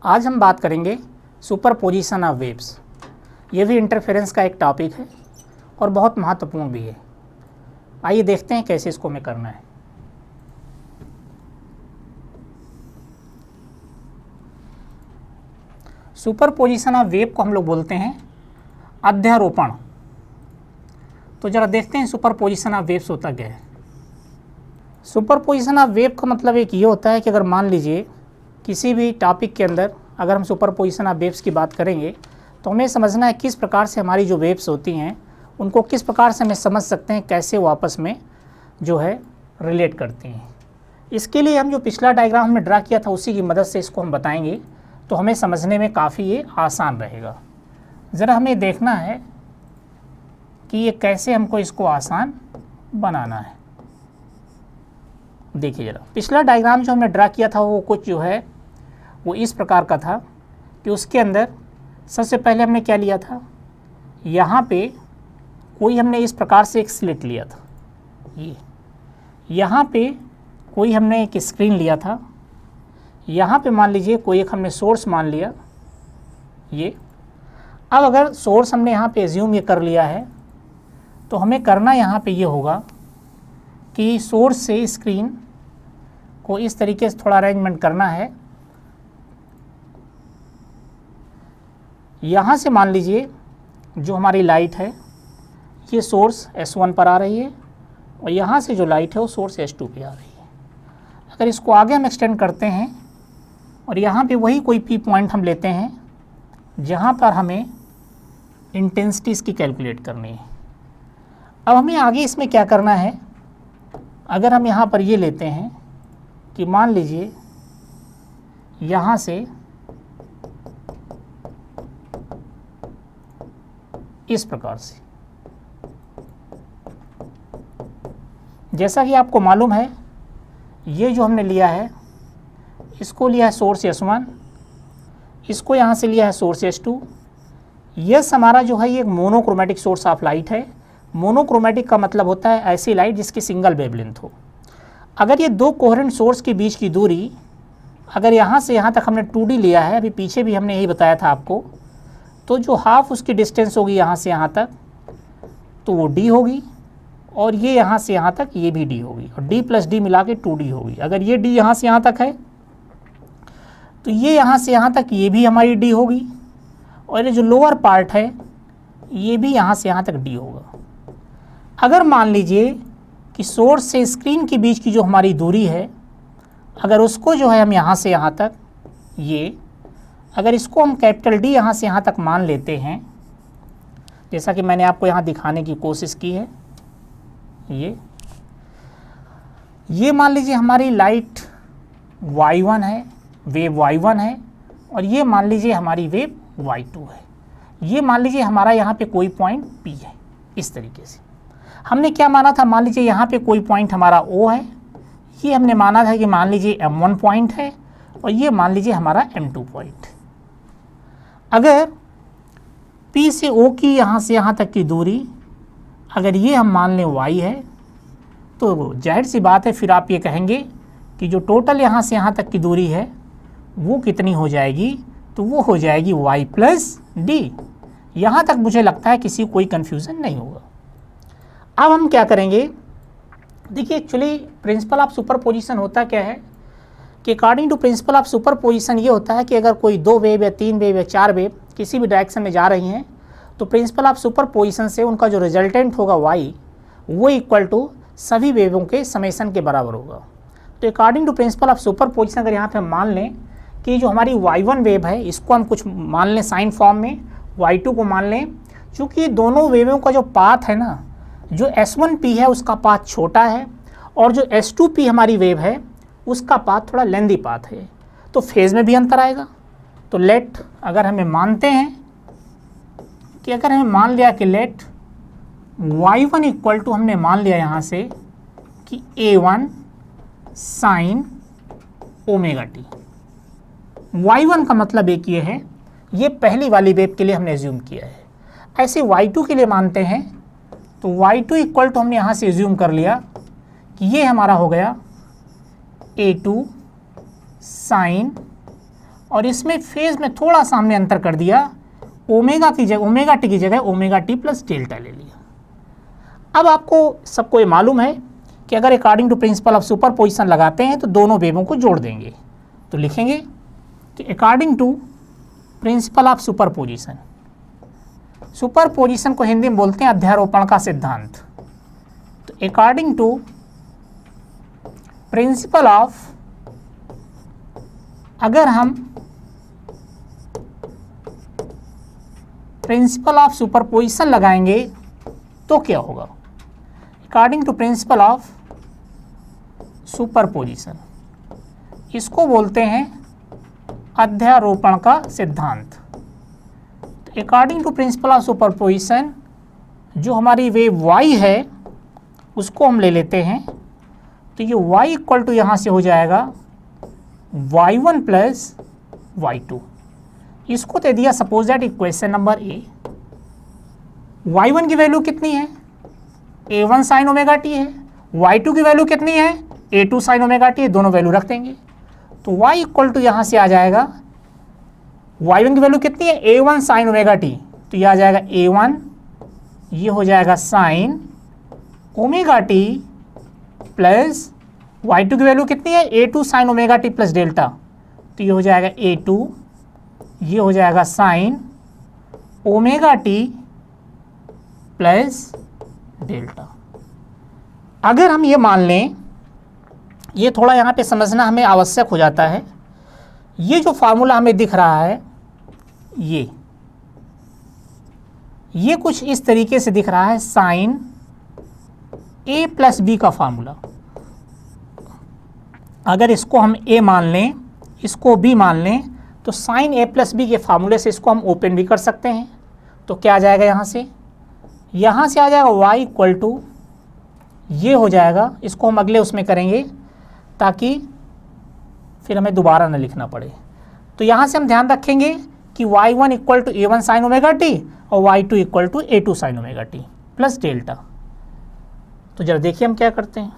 आज हम बात करेंगे सुपरपोजिशन ऑफ वेव्स। ये भी इंटरफेरेंस का एक टॉपिक है और बहुत महत्वपूर्ण भी है। आइए देखते हैं कैसे इसको हमें करना है। सुपरपोजिशन ऑफ वेव को हम लोग बोलते हैं अध्यारोपण। तो जरा देखते हैं सुपरपोजिशन ऑफ वेव्स होता क्या है। सुपरपोजिशन ऑफ वेव का मतलब एक ये होता है कि अगर मान लीजिए किसी भी टॉपिक के अंदर अगर हम सुपरपोजिशन ऑफ वेव्स की बात करेंगे तो हमें समझना है किस प्रकार से हमारी जो वेव्स होती हैं उनको किस प्रकार से हमें समझ सकते हैं, कैसे वो आपस में जो है रिलेट करती हैं। इसके लिए हम जो पिछला डायग्राम हमने ड्रा किया था उसी की मदद से इसको हम बताएंगे तो हमें समझने में काफ़ी ये आसान रहेगा। ज़रा हमें देखना है कि ये कैसे हमको इसको आसान बनाना है। देखिए ज़रा, पिछला डायग्राम जो हमने ड्रा किया था वो कुछ जो है वो इस प्रकार का था कि उसके अंदर सबसे पहले हमने क्या लिया था, यहाँ पे कोई हमने इस प्रकार से एक स्लिट लिया था, ये यहाँ पे कोई हमने एक स्क्रीन लिया था, यहाँ पे मान लीजिए कोई एक हमने सोर्स मान लिया ये। अब अगर सोर्स हमने यहाँ पे एज्यूम ये कर लिया है तो हमें करना यहाँ पे ये होगा कि सोर्स से स्क्रीन को इस तरीके से थोड़ा अरेंजमेंट करना है। यहाँ से मान लीजिए जो हमारी लाइट है ये सोर्स S1 पर आ रही है और यहाँ से जो लाइट है वो सोर्स S2 पे आ रही है। अगर इसको आगे हम एक्सटेंड करते हैं और यहाँ पे वही कोई P पॉइंट हम लेते हैं जहाँ पर हमें इंटेंसिटी इसकी कैलकुलेट करनी है। अब हमें आगे इसमें क्या करना है, अगर हम यहाँ पर ये लेते हैं कि मान लीजिए यहाँ से इस प्रकार से, जैसा कि आपको मालूम है ये जो हमने लिया है इसको लिया है सोर्स S1, इसको यहाँ से लिया है सोर्स S2। यस हमारा जो है ये एक मोनोक्रोमेटिक सोर्स ऑफ लाइट है। मोनोक्रोमेटिक का मतलब होता है ऐसी लाइट जिसकी सिंगल वेवलेंथ हो। अगर ये दो कोहेरेंट सोर्स के बीच की दूरी अगर यहाँ से यहाँ तक हमने 2D लिया है, अभी पीछे भी हमने यही बताया था आपको, तो जो हाफ उसकी डिस्टेंस होगी यहाँ से यहाँ तक तो वो D होगी और ये यहाँ से यहाँ तक ये भी D होगी और D प्लस D मिला के 2D होगी। अगर ये D यहाँ से यहाँ तक है तो ये यहाँ से यहाँ तक ये भी हमारी D होगी और ये जो लोअर पार्ट है ये भी यहाँ से यहाँ तक D होगा। अगर मान लीजिए कि सोर्स से स्क्रीन के बीच की जो हमारी दूरी है अगर उसको जो है हम यहाँ से यहाँ तक ये, अगर इसको हम कैपिटल D यहाँ से यहाँ तक मान लेते हैं, जैसा कि मैंने आपको यहाँ दिखाने की कोशिश की है, ये मान लीजिए हमारी लाइट Y1 है, वेव Y1 है और ये मान लीजिए हमारी वेव Y2 है। ये मान लीजिए हमारा यहाँ पे कोई पॉइंट P है। इस तरीके से हमने क्या माना था, मान लीजिए यहाँ पे कोई पॉइंट हमारा O है, ये हमने माना था कि मान लीजिए M1 पॉइंट है और ये मान लीजिए हमारा M2 पॉइंट। अगर P से O की यहाँ से यहाँ तक की दूरी अगर ये हम मान लें Y है तो जाहिर सी बात है फिर आप ये कहेंगे कि जो टोटल यहाँ से यहाँ तक की दूरी है वो कितनी हो जाएगी, तो वो हो जाएगी Y प्लस D। यहाँ तक मुझे लगता है किसी को कोई कन्फ्यूज़न नहीं होगा। अब हम क्या करेंगे, देखिए एक्चुअली प्रिंसिपल ऑफ सुपरपोजिशन होता क्या है कि according to principle of superposition ये होता है कि अगर कोई 2 वेव या 3 वेव या 4 वेव किसी भी डायरेक्शन में जा रही हैं तो प्रिंसिपल ऑफ सुपरपोजिशन से उनका जो रिजल्टेंट होगा Y वो इक्वल टू सभी वेवों के समेशन के बराबर होगा। तो according to principle of superposition अगर यहाँ पे हम मान लें कि जो हमारी Y1 वेव है इसको हम कुछ मान लें साइन फॉर्म में, Y2 को मान लें, चूँकि दोनों वेवों का जो पाथ है ना, जो S1P है उसका पाथ छोटा है और जो S2P हमारी वेव है उसका पाथ थोड़ा लेंदी पाथ है, तो फेज़ में भी अंतर आएगा। तो लेट अगर हमें मानते हैं कि अगर हमें मान लिया कि लेट Y1 इक्वल टू हमने मान लिया यहाँ से कि A1 sine omega T. Y1 का मतलब एक ये है, ये पहली वाली वेव के लिए हमने एज्यूम किया है। ऐसे Y2 के लिए मानते हैं तो Y2 इक्वल टू हमने यहाँ से एज्यूम कर लिया कि ये हमारा हो गया A2 साइन और इसमें फेज में थोड़ा सा हमने अंतर कर दिया, ओमेगा टी की जगह ओमेगा टी प्लस डेल्टा ले लिया। अब आपको सबको ये मालूम है कि अगर according to principle of superposition लगाते हैं तो दोनों वेवों को जोड़ देंगे। तो लिखेंगे तो according to principle of superposition, superposition को हिंदी में बोलते हैं अध्यारोपण का सिद्धांत। तो अकॉर्डिंग टू प्रिंसिपल ऑफ, अगर हम प्रिंसिपल ऑफ सुपरपोजिशन लगाएंगे तो क्या होगा? According to principle of superposition, इसको बोलते हैं अध्यारोपण का सिद्धांत। तो according to principle of superposition जो हमारी वेव y है उसको हम ले लेते हैं। तो ये y इक्वल टू यहाँ से हो जाएगा y1 प्लस y2। इसको दे दिया suppose that equation number A. y1 की वैल्यू कितनी है? a1 साइन ओमेगा टी है। y2 की वैल्यू कितनी है? a2 साइन ओमेगा टी है। दोनों वैल्यू रख देंगे तो y इक्वल टू यहाँ से आ जाएगा, y1 की वैल्यू कितनी है? a1 साइन ओमेगा टी, तो ये आ जाएगा a1, ये हो जाएगा sign omega t plus y2 की वैल्यू कितनी है? a2 sine omega t plus delta, तो ये हो जाएगा a2, ये हो जाएगा sign omega t plus delta. अगर हम ये मान लें, ये थोड़ा यहाँ पे समझना हमें आवश्यक हो जाता है। ये जो फार्मूला हमें दिख रहा है ये कुछ इस तरीके से दिख रहा है, साइन ए प्लस बी का फार्मूला। अगर इसको हम ए मान लें, इसको बी मान लें, तो साइन ए प्लस बी के फार्मूले से इसको हम ओपन भी कर सकते हैं। तो क्या आ जाएगा यहाँ से आ जाएगा y इक्वल टू, ये हो जाएगा, इसको हम अगले उसमें करेंगे ताकि फिर हमें दोबारा न लिखना पड़े। तो यहाँ से हम ध्यान रखेंगे कि y1 equal to a1 sine omega t और y2 equal to a2 sine omega t plus delta. तो जरा देखिए हम क्या करते हैं।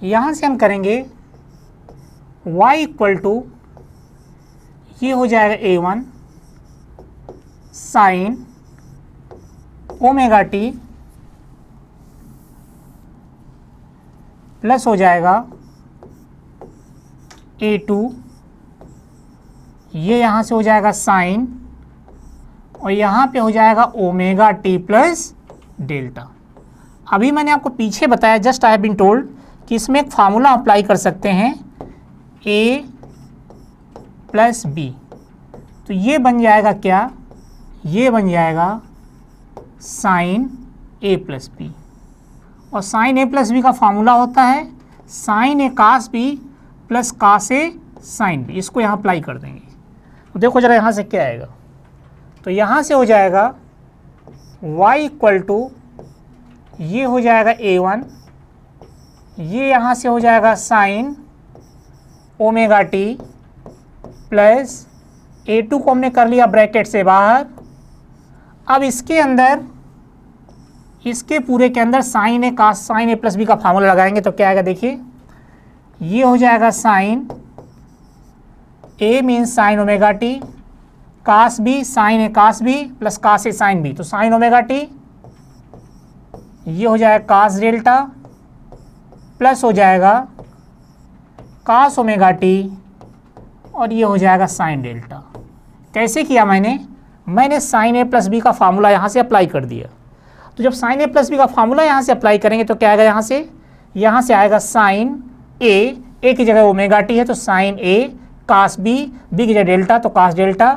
यहाँ से हम करेंगे y इक्वल टू, ये हो जाएगा a1 sine omega t plus हो जाएगा a2, ये यहाँ से हो जाएगा साइन और यहाँ पे हो जाएगा ओमेगा टी प्लस डेल्टा। अभी मैंने आपको पीछे बताया, just I have been told कि इसमें एक फार्मूला अप्लाई कर सकते हैं a प्लस बी। तो ये बन जाएगा क्या? ये बन जाएगा साइन ए प्लस बी, और साइन ए प्लस बी का फार्मूला होता है sign A cos B plus cos A sine B. इसको यहाँ अप्लाई कर देंगे तो देखो जरा यहाँ से क्या आएगा। तो यहाँ से हो जाएगा y इक्वल टू, ये हो जाएगा a1, ये यहाँ से हो जाएगा sign omega t plus a2 को हमने कर लिया ब्रैकेट से बाहर। अब इसके अंदर, इसके पूरे के अंदर sine A cos sine A plus B का फार्मूला लगाएंगे तो क्या आएगा देखिए, ये हो जाएगा sine A means sine omega T, cos B sine A cos B plus cos A sine B, तो साइन ओमेगा टी, ये हो जाएगा कास डेल्टा प्लस हो जाएगा कास ओमेगा टी और ये हो जाएगा साइन डेल्टा। कैसे किया मैंने साइन ए प्लस बी का फार्मूला यहाँ से अप्लाई कर दिया। तो जब साइन ए प्लस बी का फार्मूला यहाँ से अप्लाई करेंगे तो क्या आएगा, यहाँ से आएगा साइन ए की जगह ओमेगा टी है तो साइन ए कास बी की जगह डेल्टा तो cos delta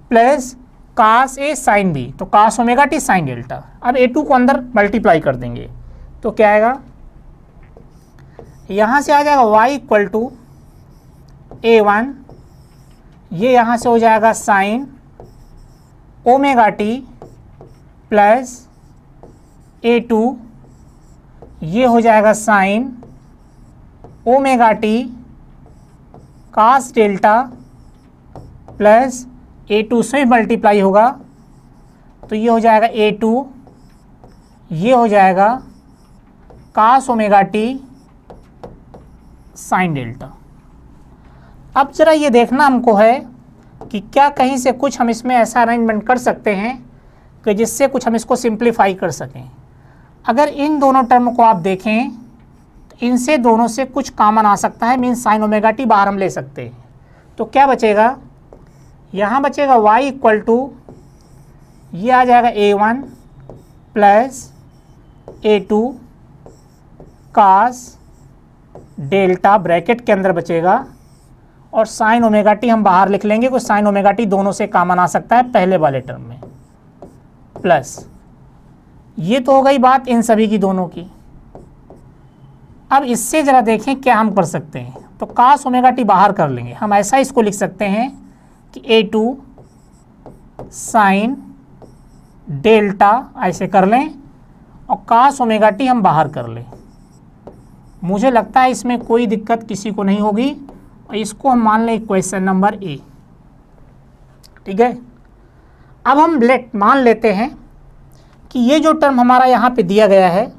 plus cos A sine B तो cos omega t sine delta. अब a2 को अंदर मल्टीप्लाई कर देंगे तो क्या आएगा, यहाँ से आ जाएगा y इक्वल टू a1, ये यहाँ से हो जाएगा sign omega t plus a2, ये हो जाएगा साइन ओमेगा टी कास डेल्टा प्लस a2 से मल्टीप्लाई होगा तो ये हो जाएगा a2, ये हो जाएगा cos omega t sine delta. अब जरा ये देखना हमको है कि क्या कहीं से कुछ हम इसमें ऐसा अरेंजमेंट कर सकते हैं कि जिससे कुछ हम इसको सिंप्लीफाई कर सकें। अगर इन दोनों टर्म को आप देखें तो इनसे दोनों से कुछ कॉमन आ सकता है, मीन्स साइन ओमेगा टी बाहर हम ले सकते हैं। तो क्या बचेगा, यहाँ बचेगा y इक्वल टू ये आ जाएगा a1 plus a2 cos delta bracket के अंदर बचेगा, और साइन ओमेगा टी हम बाहर लिख लेंगे, कुछ साइन ओमेगा टी दोनों से कॉमन आ सकता है पहले वाले टर्म में, प्लस ये तो हो गई बात इन सभी की दोनों की। अब इससे ज़रा देखें क्या हम कर सकते हैं। तो cos ओमेगा टी बाहर कर लेंगे, हम ऐसा इसको लिख सकते हैं कि a2 साइन डेल्टा ऐसे कर लें, और cos ओमेगा टी हम बाहर कर लें। मुझे लगता है इसमें कोई दिक्कत किसी को नहीं होगी, और इसको हम मान लें इक्वेशन नंबर ए। ठीक है, अब हम मान लेते हैं कि ये जो टर्म हमारा यहाँ पे दिया गया है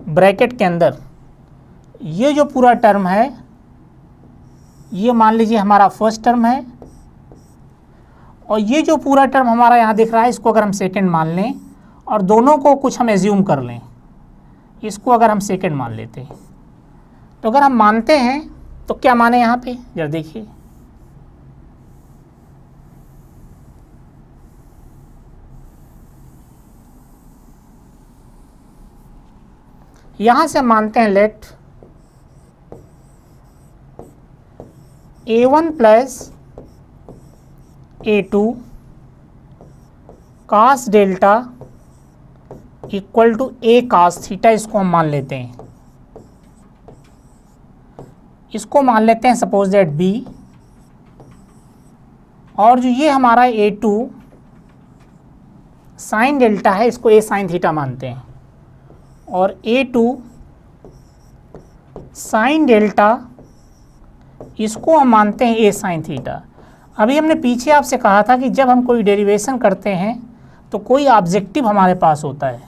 ब्रैकेट के अंदर, ये जो पूरा टर्म है ये मान लीजिए हमारा फर्स्ट टर्म है, और ये जो पूरा टर्म हमारा यहाँ दिख रहा है इसको अगर हम सेकंड मान लें, और दोनों को कुछ हम एज्यूम कर लें, इसको अगर हम सेकंड मान लेते हैं, तो अगर हम मानते हैं तो क्या माने यहाँ पे जरा देखिए, यहाँ से हम मानते हैं let a1 plus a2 cos delta equal to a cos theta, इसको हम मान लेते हैं, इसको मान लेते हैं सपोज दैट b, और जो ये हमारा a2 साइन डेल्टा है इसको a साइन थीटा मानते हैं, और a2 साइन डेल्टा इसको हम मानते हैं a साइन थीटा। अभी हमने पीछे आपसे कहा था कि जब हम कोई डेरिवेशन करते हैं तो कोई ऑब्जेक्टिव हमारे पास होता है,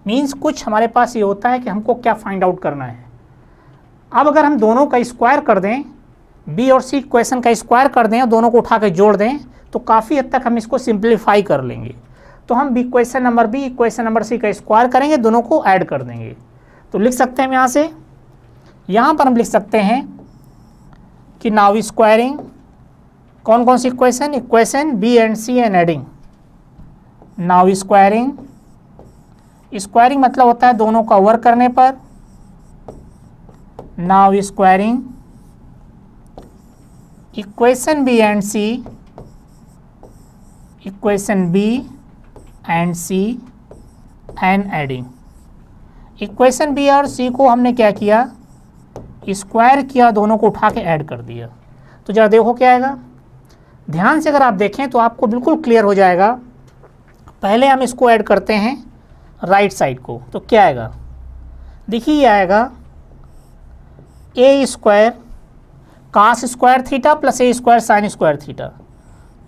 मीन्स कुछ हमारे पास ये होता है कि हमको क्या फाइंड आउट करना है। अब अगर हम दोनों का स्क्वायर कर दें, बी और सी इक्वेशन का स्क्वायर कर दें और दोनों को उठा के जोड़ दें, तो काफ़ी हद तक हम इसको सिंप्लीफाई कर लेंगे। तो हम equation number B equation number C का स्क्वायर करेंगे, दोनों को ऐड कर देंगे। तो लिख सकते हैं हम यहाँ से, यहाँ पर हम लिख सकते हैं कि नाउ स्क्वायरिंग कौन कौन सी equation, equation B and C and adding. Now squaring, squaring मतलब होता है दोनों का वर्क करने पर। Now squaring equation B and C, equation B and C and adding. Equation B और सी को हमने क्या किया, स्क्वायर किया, दोनों को उठा के ऐड कर दिया। तो जरा देखो क्या आएगा, ध्यान से अगर आप देखें तो आपको बिल्कुल क्लियर हो जाएगा। पहले हम इसको ऐड करते हैं राइट साइड को, तो क्या आएगा देखिए, ये आएगा A square cos square theta plus A square sine square theta.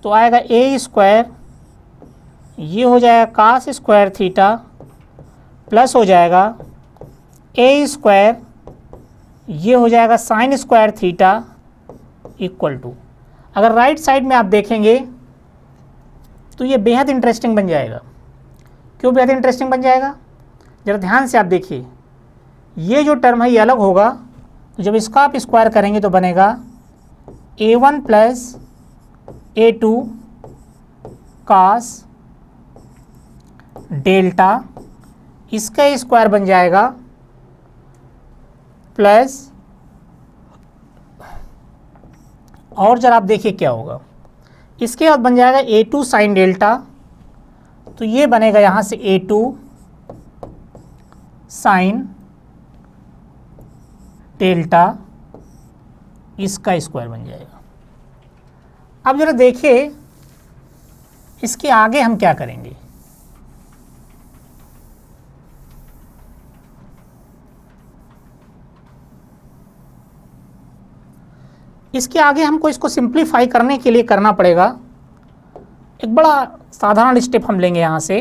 तो आएगा ए स्क्वायर, ये हो जाएगा कास स्क्वायर थीटा प्लस हो जाएगा ए स्क्वायर, ये हो जाएगा sine square theta equal to. अगर राइट साइड में आप देखेंगे तो ये बेहद इंटरेस्टिंग बन जाएगा। क्यों बेहद इंटरेस्टिंग बन जाएगा, ज़रा ध्यान से आप देखिए, ये जो टर्म है ये अलग होगा, तो जब इसका आप स्क्वायर करेंगे तो बनेगा a1 plus a2 cos delta, इसका स्क्वायर बन जाएगा प्लस, और जरा आप देखिए क्या होगा, इसके बाद बन जाएगा a2 साइन डेल्टा, तो ये बनेगा यहाँ से a2 साइन डेल्टा, इसका स्क्वायर बन जाएगा। अब जरा देखिए इसके आगे हम क्या करेंगे। इसके आगे हमको इसको सिंप्लीफाई करने के लिए करना पड़ेगा, एक बड़ा साधारण स्टेप हम लेंगे यहाँ से।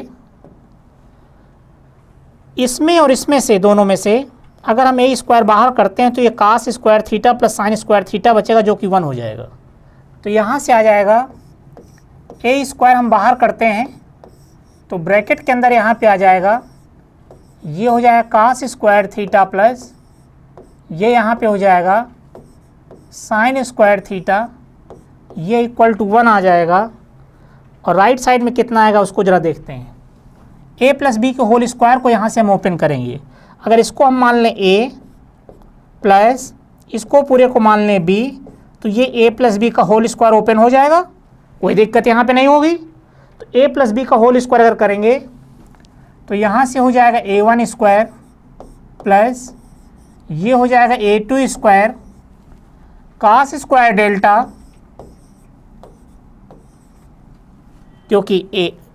इसमें और इसमें से, दोनों में से अगर हम ए स्क्वायर बाहर करते हैं तो ये cos square theta plus sine square theta बचेगा, जो कि 1 हो जाएगा। तो यहाँ से आ जाएगा ए स्क्वायर हम बाहर करते हैं तो ब्रैकेट के अंदर यहाँ पे आ जाएगा, ये हो जाएगा कास स्क्वायर थीटा प्लस ये यहाँ पे हो जाएगा साइन स्क्वायर थीटा, ये इक्वल टू 1 आ जाएगा। और राइट साइड में कितना आएगा उसको ज़रा देखते हैं। ए प्लस बी के होल स्क्वायर को यहाँ से हम ओपन करेंगे। अगर इसको हम मान लें ए प्लस इसको पूरे को मान लें बी, तो ये ए प्लस बी का होल स्क्वायर ओपन हो जाएगा, कोई दिक्कत यहाँ पे नहीं होगी। तो ए प्लस बी का होल स्क्वायर अगर करेंगे तो यहाँ से हो जाएगा a1 स्क्वायर प्लस ये हो जाएगा a2 square cos square delta, क्योंकि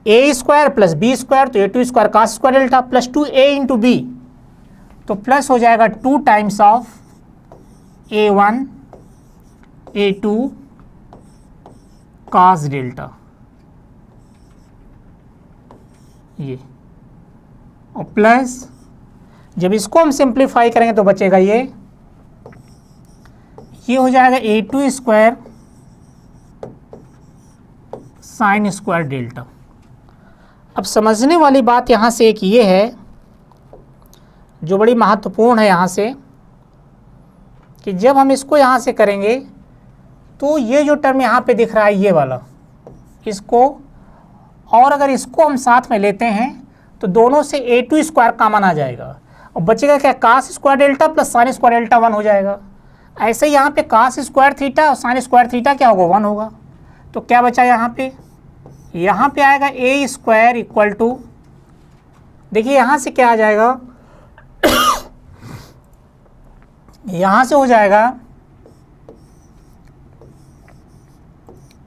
A square plus B square तो a2 square cos square delta plus 2a into B, तो प्लस हो जाएगा 2 times of a1 a2 cos delta, ये और प्लस जब इसको हम सिंप्लीफाई करेंगे तो बचेगा ये हो जाएगा a2 square sine square delta. अब समझने वाली बात यहाँ से एक ये है जो बड़ी महत्वपूर्ण है यहाँ से, कि जब हम इसको यहाँ से करेंगे तो ये जो टर्म यहाँ पे दिख रहा है ये वाला, इसको और अगर इसको हम साथ में लेते हैं तो दोनों से a2 स्क्वायर कॉमन आ जाएगा और बचेगा क्या, cos square delta plus sine square delta 1 हो जाएगा। ऐसे ही यहाँ पे कास स्क्वायर थीटा और साइन स्क्वायर थीटा क्या होगा, 1 होगा। तो क्या बचा यहाँ पे आएगा ए स्क्वायर इक्वल टू, देखिए यहाँ से क्या आ जाएगा यहाँ से हो जाएगा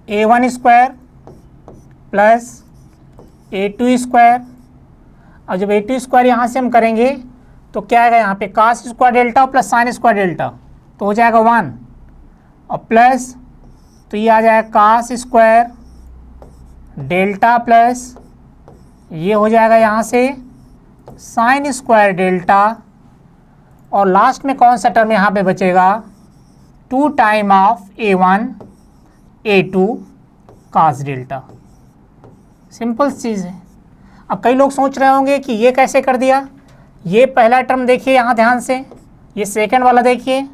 a1 square plus a2 square, और जब a2 स्क्वायर यहाँ से हम करेंगे तो क्या आएगा यहाँ पे cos square delta plus sine square delta, तो हो जाएगा 1 और प्लस तो ये आ जाएगा कास स्क्वायर डेल्टा प्लस ये हो जाएगा यहाँ से साइन स्क्वायर डेल्टा, और लास्ट में कौन सा टर्म यहाँ पे बचेगा, 2 time of a1 a2 cos delta. Simple चीज़ है। अब कई लोग सोच रहे होंगे कि ये कैसे कर दिया, ये पहला टर्म देखिए यहाँ ध्यान से, ये सेकंड वाला देखिए,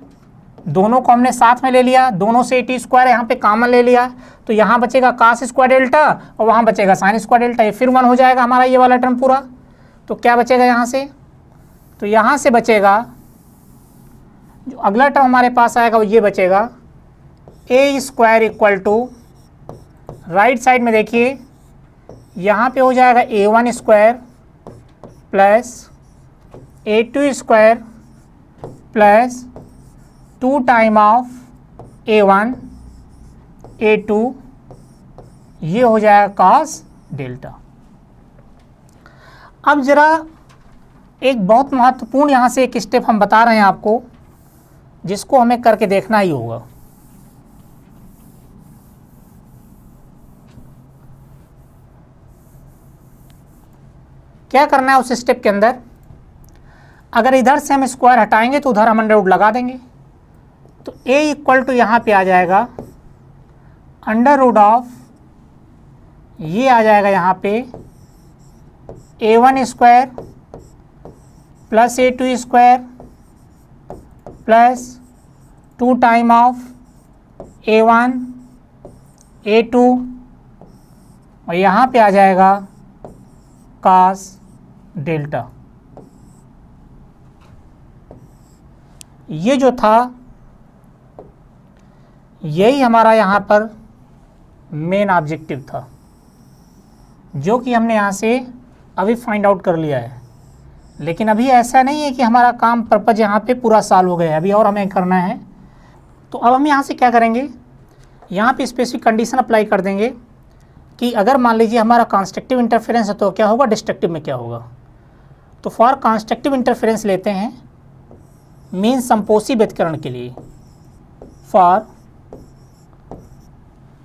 दोनों को हमने साथ में ले लिया, दोनों से a2 स्क्वायर यहाँ पे कॉमन ले लिया, तो यहाँ बचेगा कास स्क्वायर डेल्टा और वहाँ बचेगा साइन स्क्वायर डेल्टा, ये फिर 1 हो जाएगा हमारा ये वाला टर्म पूरा। तो क्या बचेगा यहाँ से, तो यहाँ से बचेगा जो अगला टर्म हमारे पास आएगा वो ये बचेगा A square equal to, right side में देखिए यहाँ पे हो जाएगा a1 square plus a2 square plus 2 time of a1 a2, ये हो जाएगा कास डेल्टा। अब ज़रा एक बहुत महत्वपूर्ण यहाँ से एक स्टेप हम बता रहे हैं आपको, जिसको हमें करके देखना ही होगा। क्या करना है उस स्टेप के अंदर, अगर इधर से हम स्क्वायर हटाएंगे तो उधर हम अंडर रूट लगा देंगे, तो a इक्वल टू यहाँ पे आ जाएगा अंडर रूट ऑफ, ये आ जाएगा यहाँ पे a1 square plus a2 square plus 2 time of a1 a2, और यहाँ पे आ जाएगा कास डेल्टा। ये जो था यही हमारा यहाँ पर मेन ऑब्जेक्टिव था, जो कि हमने यहाँ से अभी फाइंड आउट कर लिया है। लेकिन अभी ऐसा नहीं है कि हमारा काम पर्पज यहाँ पे पूरा सॉल्व हो गया है, अभी और हमें करना है। तो अब हम यहाँ से क्या करेंगे, यहाँ पे स्पेसिफिक कंडीशन अप्लाई कर देंगे कि अगर मान लीजिए हमारा कंस्ट्रक्टिव इंटरफेरेंस है तो क्या होगा, डिस्ट्रक्टिव में क्या होगा। तो फॉर कंस्ट्रक्टिव इंटरफेरेंस लेते हैं मीन संपोषी व्यतिकरण के लिए, फॉर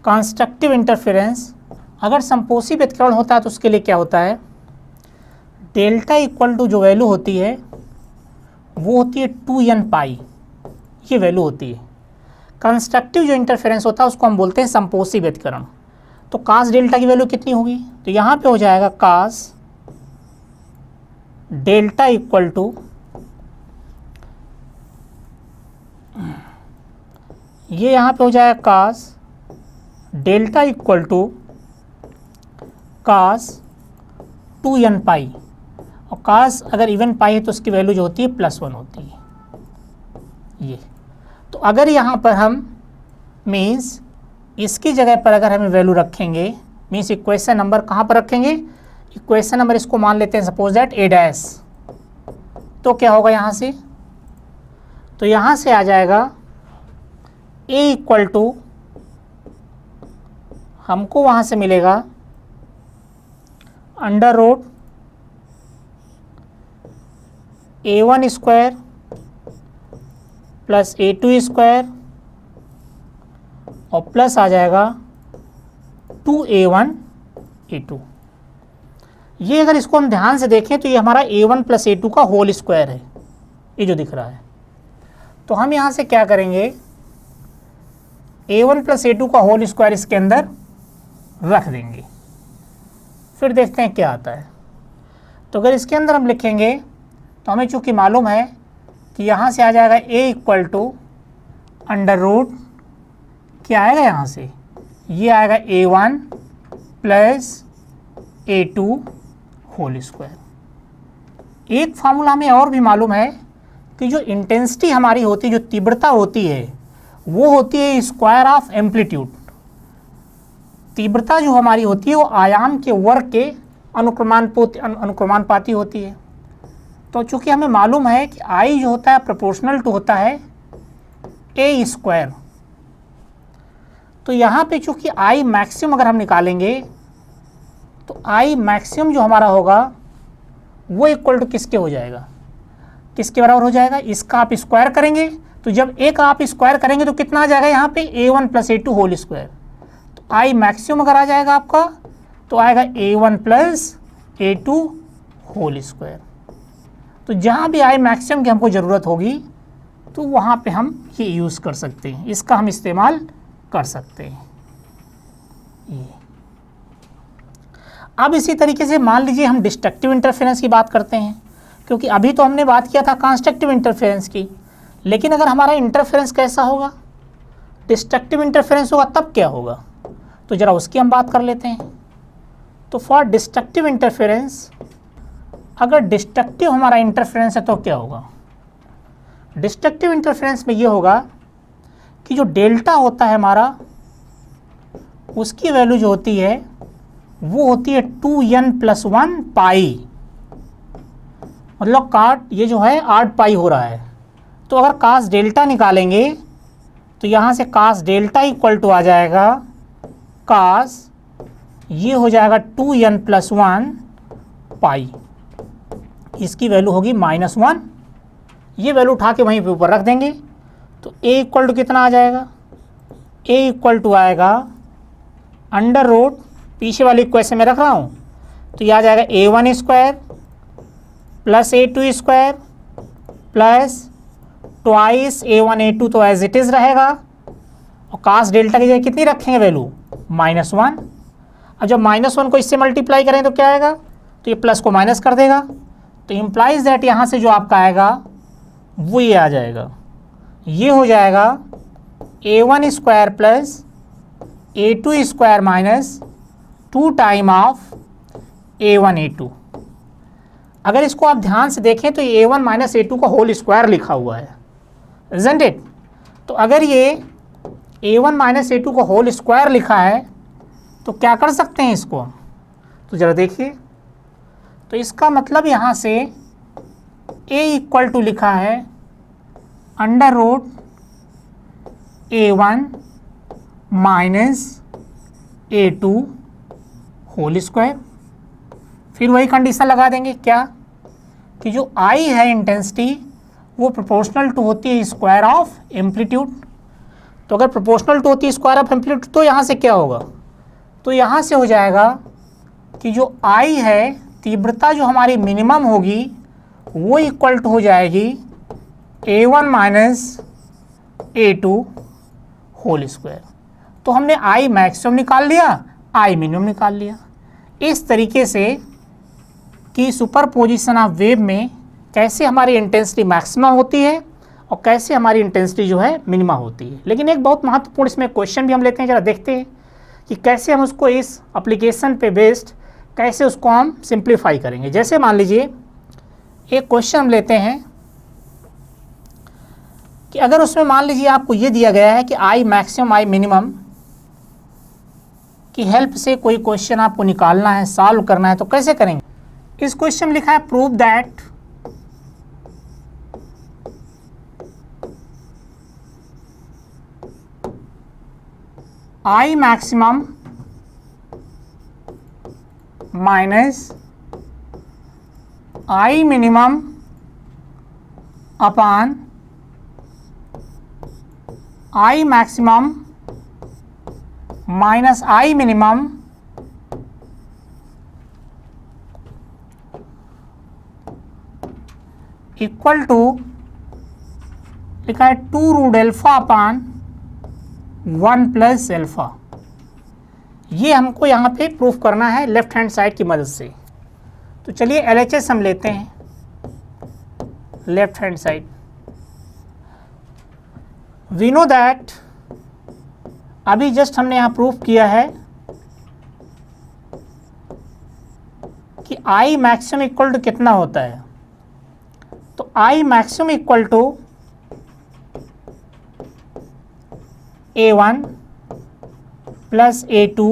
कंस्ट्रक्टिव इंटरफेरेंस अगर संपोषी व्यतिकरण होता है तो उसके लिए क्या होता है, डेल्टा इक्वल टू जो वैल्यू होती है वो होती है 2n पाई, ये वैल्यू होती है। कंस्ट्रक्टिव जो इंटरफेरेंस होता है उसको हम बोलते हैं संपोषी व्यतिकरण। तो कास डेल्टा की वैल्यू कितनी होगी, तो यहाँ पे हो जाएगा कास डेल्टा इक्वल टू, ये यहाँ पे हो जाएगा cos delta equal to cos 2n pi, और कास अगर इवन पाई है तो उसकी वैल्यू जो होती है +1 होती है ये। तो अगर यहाँ पर हम मीन्स इसकी जगह पर अगर हमें वैल्यू रखेंगे, मीन्स इक्वेशन नंबर कहाँ पर रखेंगे, इक्वेशन नंबर इसको मान लेते हैं सपोज दैट a डैश, तो क्या होगा यहाँ से, तो यहाँ से आ जाएगा a इक्वल टू, हमको वहाँ से मिलेगा under root a1 square plus a2 square और प्लस आ जाएगा 2a1 a2। ये अगर इसको हम ध्यान से देखें तो ये हमारा a1 प्लस a2 का होल स्क्वायर है, ये जो दिख रहा है। तो हम यहाँ से क्या करेंगे, a1 प्लस a2 का होल स्क्वायर इसके अंदर रख देंगे, फिर देखते हैं क्या आता है। तो अगर इसके अंदर हम लिखेंगे तो हमें चूँकि मालूम है कि यहाँ से आ जाएगा a equal to under root, क्या आएगा यहाँ से, ये आएगा a1 plus a2 whole square. एक फार्मूला हमें और भी मालूम है कि जो इंटेंसिटी हमारी होती है, जो तीव्रता होती है, वो होती है स्क्वायर ऑफ एम्पलीट्यूड। तीव्रता जो हमारी होती है वो आयाम के वर्ग के अनुक्रमानुपाती होती है। तो चूंकि हमें मालूम है कि I जो होता है प्रोपोर्शनल टू होता है a स्क्वायर, तो यहाँ पे चूंकि I मैक्सिमम अगर हम निकालेंगे तो I मैक्सिमम जो हमारा होगा वो इक्वल टू किसके हो जाएगा, किसके बराबर हो जाएगा, इसका आप स्क्वायर करेंगे, तो जब एक आप स्क्वायर करेंगे तो कितना आ जाएगा यहाँ पे a1 plus a2 whole square. तो I मैक्सिमम अगर आ जाएगा आपका तो आएगा a1 plus a2 whole square. तो जहाँ भी I मैक्सिमम की हमको ज़रूरत होगी तो वहाँ पे हम ये यूज़ कर सकते हैं, इसका हम इस्तेमाल कर सकते हैं ये। अब इसी तरीके से मान लीजिए हम डिस्ट्रक्टिव इंटरफेरेंस की बात करते हैं, क्योंकि अभी तो हमने बात किया था कंस्ट्रक्टिव इंटरफेरेंस की, लेकिन अगर हमारा इंटरफेरेंस कैसा होगा, डिस्ट्रक्टिव इंटरफेरेंस होगा, तब क्या होगा, तो ज़रा उसकी हम बात कर लेते हैं। तो फॉर डिस्ट्रक्टिव इंटरफेरेंस, अगर डिस्ट्रक्टिव हमारा इंटरफेरेंस है तो क्या होगा, डिस्ट्रक्टिव इंटरफेरेंस में ये होगा कि जो डेल्टा होता है हमारा, उसकी वैल्यू जो होती है वो होती है 2n + 1 पाई, मतलब काट ये जो है 8 पाई हो रहा है। तो अगर कास डेल्टा निकालेंगे तो यहाँ से कास डेल्टा इक्वल टू आ जाएगा कास, ये हो जाएगा 2n + 1 पाई, इसकी वैल्यू होगी -1। ये वैल्यू उठा के वहीं पे ऊपर रख देंगे तो a इक्वल टू कितना आ जाएगा, a इक्वल टू आएगा अंडर रूट, पीछे वाली इक्वेशन में रख रहा हूँ, तो ये आ जाएगा a1 square plus a2 square plus twice a1 a2, तो एज इट इज़ रहेगा, और कास डेल्टा की जगह कितनी रखेंगे वैल्यू, -1। अब जब -1 को इससे मल्टीप्लाई करें तो क्या आएगा, तो ये प्लस को माइनस कर देगा, तो इम्प्लाइज दैट यहाँ से जो आपका आएगा वो ये आ जाएगा, ये हो जाएगा a1 square plus a2 square minus 2 time of a1 a2। अगर इसको आप ध्यान से देखें तो ये a1 माइनस a2 का होल स्क्वायर लिखा हुआ है, इज़न्ट इट। तो अगर ये a1 माइनस a2 का होल स्क्वायर लिखा है तो क्या कर सकते हैं इसको, तो ज़रा देखिए, तो इसका मतलब यहाँ से a इक्वल टू लिखा है under root a1 minus a2 whole square. फिर वही कंडीशन लगा देंगे क्या, कि जो I है इंटेंसिटी वो प्रोपोर्शनल टू होती है स्क्वायर ऑफ एम्पलीट्यूड। तो अगर प्रोपोर्शनल टू होती है स्क्वायर ऑफ एम्पलीट्यूड तो यहाँ से क्या होगा, तो यहाँ से हो जाएगा कि जो I है तीव्रता जो हमारी मिनिमम होगी वो इक्वल टू हो जाएगी A1 minus A2 whole square. तो हमने I मैक्सिमम निकाल लिया, I मिनिमम निकाल लिया। इस तरीके से कि सुपरपोजिशन ऑफ वेव में कैसे हमारी इंटेंसिटी मैक्सिमम होती है और कैसे हमारी इंटेंसिटी जो है मिनिमा होती है। लेकिन एक बहुत महत्वपूर्ण इसमें क्वेश्चन भी हम लेते हैं, जरा देखते हैं कि कैसे हम उसको इस एप्लीकेशन पे बेस्ड कैसे उसको हम सिंप्लीफाई करेंगे। जैसे मान लीजिए एक क्वेश्चन हम लेते हैं कि अगर उसमें मान लीजिए आपको ये दिया गया है कि I मैक्सिमम I मिनिमम की हेल्प से कोई क्वेश्चन आपको निकालना है, सॉल्व करना है, तो कैसे करेंगे। इस क्वेश्चन में लिखा है prove that I maximum minus I minimum upon I maximum minus I minimum equal to लिखा है 2 root alpha upon 1 plus alpha. ये हमको यहाँ पे प्रूफ करना है लेफ्ट हैंड साइड की मदद से। तो चलिए LHS हम लेते हैं, left hand side. We know that अभी जस्ट हमने यहाँ प्रूफ किया है कि I मैक्सिमम इक्वल टू कितना होता है। तो I maximum equal to A1 plus A2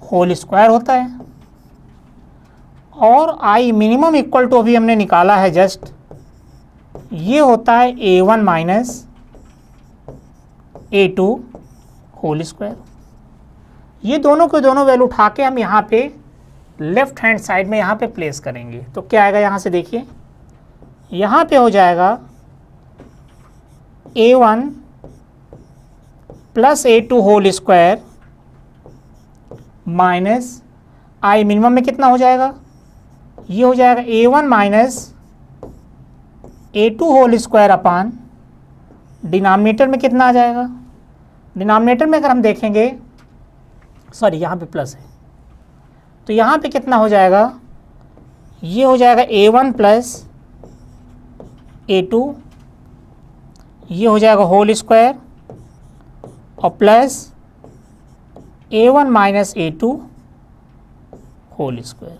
whole square होता है और I मिनिमम इक्वल टू अभी हमने निकाला है जस्ट, ये होता है A1 minus A2 whole square. ये दोनों के दोनों वैल्यू उठा के हम यहाँ पे लेफ्ट हैंड साइड में यहाँ पे प्लेस करेंगे। तो क्या आएगा, यहाँ से देखिए, यहाँ पे हो जाएगा A1 plus A2 whole square minus I minimum में कितना हो जाएगा, ये हो जाएगा A1 minus A2 whole square upon denominator में कितना आ जाएगा। डिनोमिनेटर में अगर हम देखेंगे, सॉरी यहाँ पे प्लस है, तो यहाँ पे कितना हो जाएगा, ये हो जाएगा A1 प्लस A2, ये हो जाएगा होल स्क्वायर और plus A1 minus A2 whole square.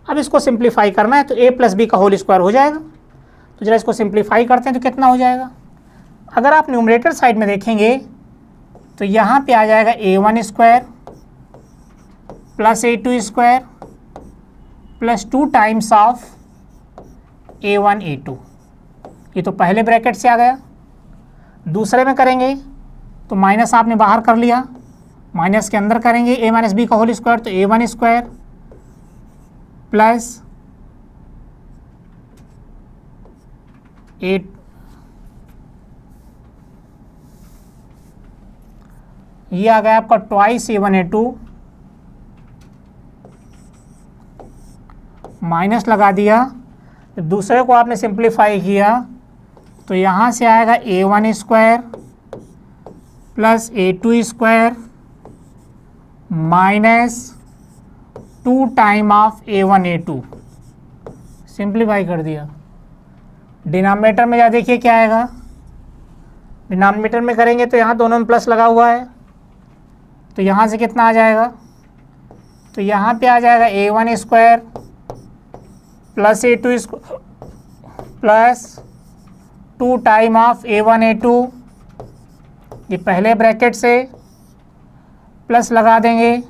अब इसको सिंप्लीफाई करना है तो A प्लस बी का होल स्क्वायर हो जाएगा। तो जरा इसको सिंप्लीफाई करते हैं तो कितना हो जाएगा। अगर आप न्यूमरेटर साइड में देखेंगे तो यहाँ पे आ जाएगा A1 square plus A2 square plus 2 times of A1 A2। ये तो पहले ब्रैकेट से आ गया। दूसरे में करेंगे तो माइनस आपने बाहर कर लिया, माइनस के अंदर करेंगे A माइनस बी का होल स्क्वायर, तो A1 स्क्वायर प्लस ये आ गया आपका ट्वाइस A1 A2, माइनस लगा दिया। दूसरे को आपने सिंप्लीफाई किया तो यहाँ से आएगा A1 square plus A2 square minus 2 time of A1 A2। Simplify कर दिया। डिनोमिनेटर में जा देखिए क्या आएगा। डिनोमिनेटर में करेंगे तो यहाँ दोनों में प्लस लगा हुआ है, तो यहाँ से कितना आ जाएगा, तो यहाँ पे आ जाएगा A1 square plus A2 plus 2 time of A1 A2। ये पहले ब्रैकेट से प्लस लगा देंगे,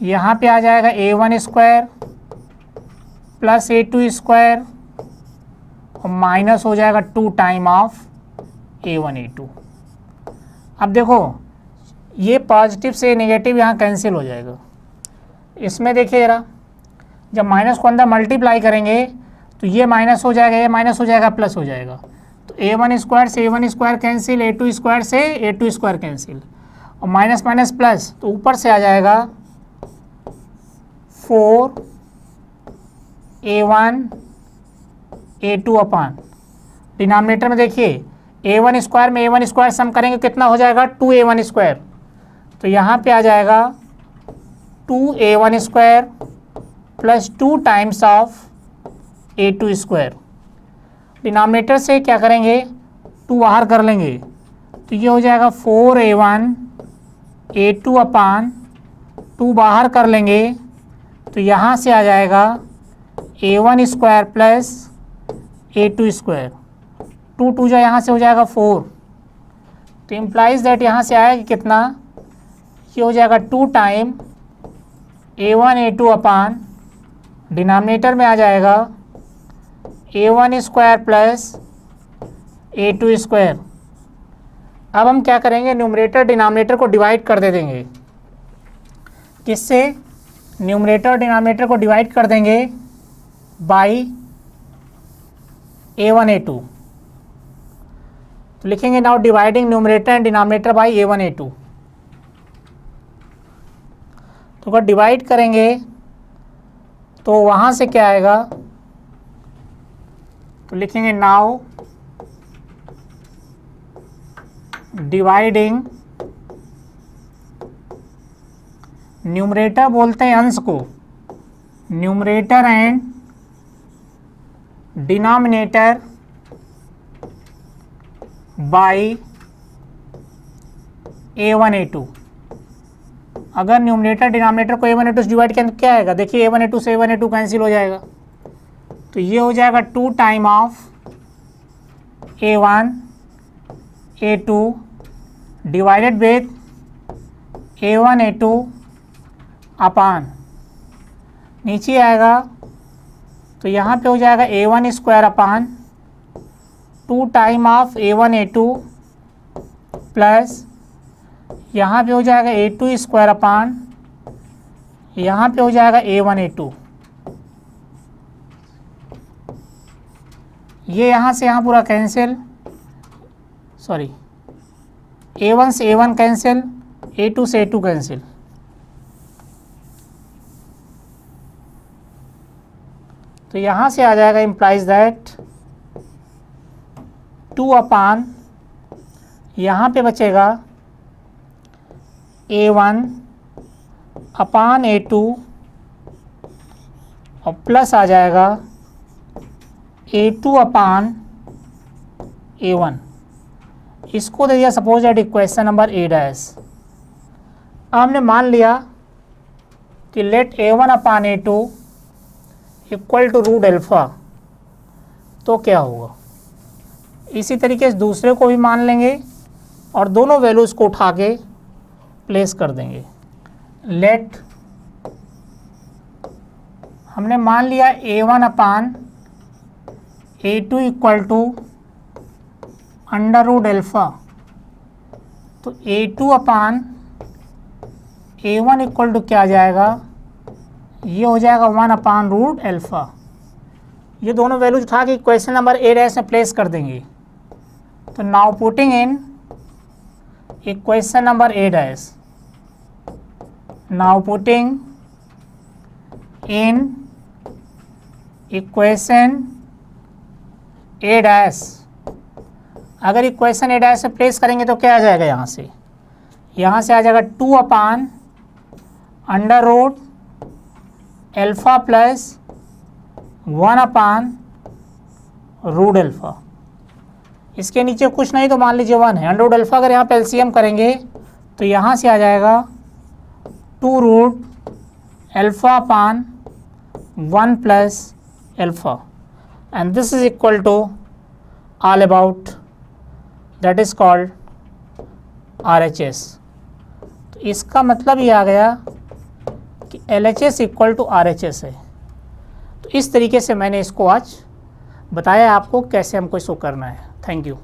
यहाँ पे आ जाएगा A1 square plus A2 square और माइनस हो जाएगा 2 टाइम ऑफ A1 A2। अब देखो ये पॉजिटिव से नेगेटिव यहाँ कैंसिल हो जाएगा। इसमें देखिए जरा, जब माइनस को अंदर मल्टीप्लाई करेंगे तो ये माइनस हो जाएगा, ये माइनस हो जाएगा, प्लस हो जाएगा। तो A1 स्क्वायर से A1 square cancel, A2 square से A2 स्क्वायर कैंसिल और माइनस माइनस प्लस, तो ऊपर से आ जाएगा 4 A1 A2 अपान, डिनोमिनेटर में देखिए A1 स्क्वायर में A1 स्क्वायर सम करेंगे कितना हो जाएगा 2A1 स्क्वायर, तो यहाँ पे आ जाएगा 2A1 square plus 2 times of A2 square. Denominator से क्या करेंगे 2 बाहर कर लेंगे, तो ये हो जाएगा 4A1 A2 अपान 2 बाहर कर लेंगे, तो यहाँ से आ जाएगा A1 square plus A2 square, 2 2 जा यहाँ से हो जाएगा 4, तो इम्प्लाइज दैट यहाँ से आएगा कितना, ये हो जाएगा 2 टाइम A1 A2 अपान, डिनोमिनेटर में आ जाएगा A1 square plus A2 square. अब हम क्या करेंगे, न्यूमरेटर डिनोमिनेटर को डिवाइड कर दे देंगे, किससे, न्यूमरेटर डिनोमिनेटर को डिवाइड कर देंगे बाई A1 A2, तो लिखेंगे now dividing numerator and denominator by A1 A2। तो अगर डिवाइड करेंगे तो वहाँ से क्या आएगा, तो लिखेंगे नाउ डिवाइडिंग, न्यूमरेटर बोलते हैं अंश को, numerator and denominator by A1 A2। अगर न्यूमरेटर डिनोमिनेटर को A1 A2 से डिवाइड करें तो क्या आएगा, देखिए A1 A2 से A1 A2 कैंसिल हो जाएगा, तो ये हो जाएगा 2 time of A1 A2 divided with A1 A2 अपान, नीचे आएगा तो यहाँ पे हो जाएगा A1 square upon 2 time of A1 A2 plus यहाँ पे हो जाएगा A2 स्क्वायर अपान, यहाँ पे हो जाएगा A1 A2, ये यहाँ से यहाँ पूरा कैंसिल, सॉरी A1 से A1 कैंसिल, A2 से A2 कैंसिल, तो यहाँ से आ जाएगा इम्प्लाइज दैट 2 अपान, यहाँ पे बचेगा A1 अपान A2 और प्लस आ जाएगा A2 अपान A1। इसको दे दिया suppose that equation number A dash. अब हमने मान लिया कि let A1 upon A2 equal to root alpha, तो क्या होगा, इसी तरीके से दूसरे को भी मान लेंगे और दोनों वैल्यूज़ को उठा के प्लेस कर देंगे। लेट, हमने मान लिया A1 upon A2 equal to under root alpha, तो A2 upon A1 equal to क्या आ जाएगा, ये हो जाएगा 1 अपान रूट अल्फ़ा। ये दोनों वैल्यूज उठा के इक्वेशन नंबर A डैश में प्लेस कर देंगे। तो now putting in equation number A dash, now putting in equation A dash, अगर इक्वेशन A डैश में प्लेस करेंगे तो क्या आ जाएगा, यहाँ से आ जाएगा 2 upon under root alpha plus 1 upon root alpha. इसके नीचे कुछ नहीं तो मान लीजिए 1 है, अंडर रूट अल्फ़ा अगर यहाँ पे एलसीएम करेंगे तो यहाँ से आ जाएगा 2 root alpha upon 1 plus alpha, and this is equal to all about, that is called RHS। तो इसका मतलब ये आ गया कि LHS इक्वल टू RHS है। तो इस तरीके से मैंने इसको आज बताया आपको कैसे हमको इसको करना है। Thank you.